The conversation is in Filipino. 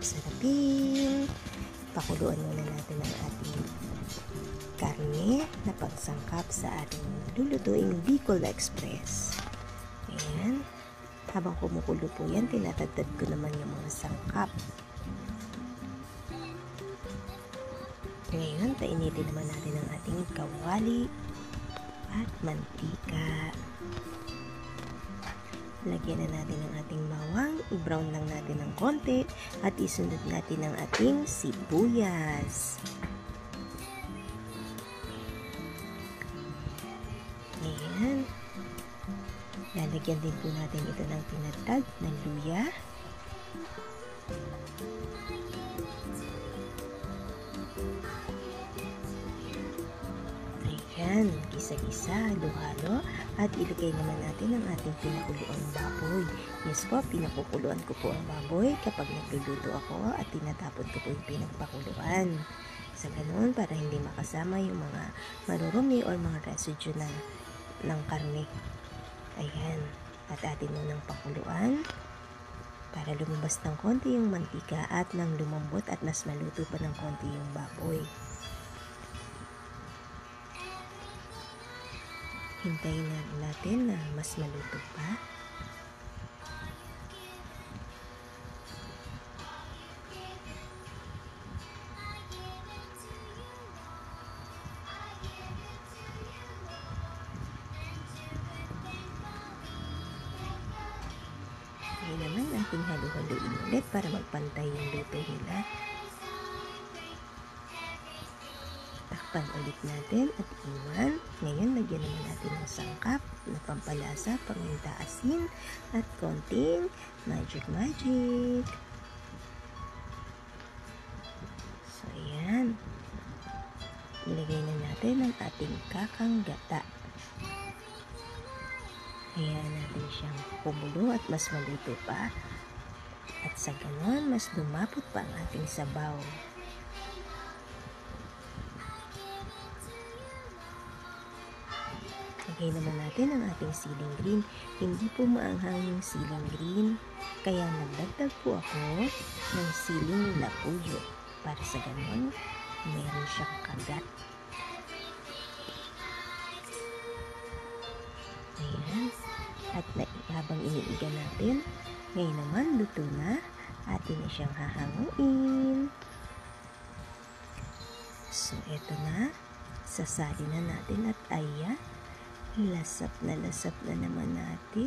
masarapin. Pakuluan muna natin ang ating karne na pagsangkap sa ating lulutuing Bicol Express. Ayan. Habang kumukulo po yan, tinatagtad ko naman yung mga sangkap. Ngayon, painitin naman natin ang ating kawali at mantika. Lagyan na natin ang ating bawang, i-brown lang natin ng konti at isunod natin ang ating sibuyas. Ayan. Lalagyan din po natin ito ng tinatag na luya. Ayan, gisa-gisa, halo-halo, at ilagay naman natin ang ating pinakuluang baboy. Yes po, pinakukuluan ko po ang baboy kapag nagluluto ako at tinatapon ko po yung pinagpakuluan. Sa ganun, para hindi makasama yung mga marurumi or mga residue ng karne. Ayan, at atin munang pakuluan para lumabas ng konti yung mantika at nang lumambot at mas maluto pa ng konti yung baboy. Hintayin natin na mas maluto pa. Ngayon naman ating halu-haluin ulit para magpantay yung luto nila. Takpan ulit natin at iwan. Ngayon, lagyan naman natin ng sangkap na pampalasa, paminta, asin, at konting magic. So, ayan. Ilagay na natin ang ating kakang gata. Hayaan natin siyang kumulo at mas maluto pa. At sa ganon, mas lumapot pa ang ating sabaw. Lagay naman natin ang ating siling green. Hindi po maanghang yung siling green, kaya nagdagdag po ako ng siling lapuyo para sa ganon, meron siyang kagat. Ayan. At habang iniiga natin, ngayon naman luto na, atin na siyang hahanguin. So, eto na. Sasali na natin at ayan. Lasap na naman natin.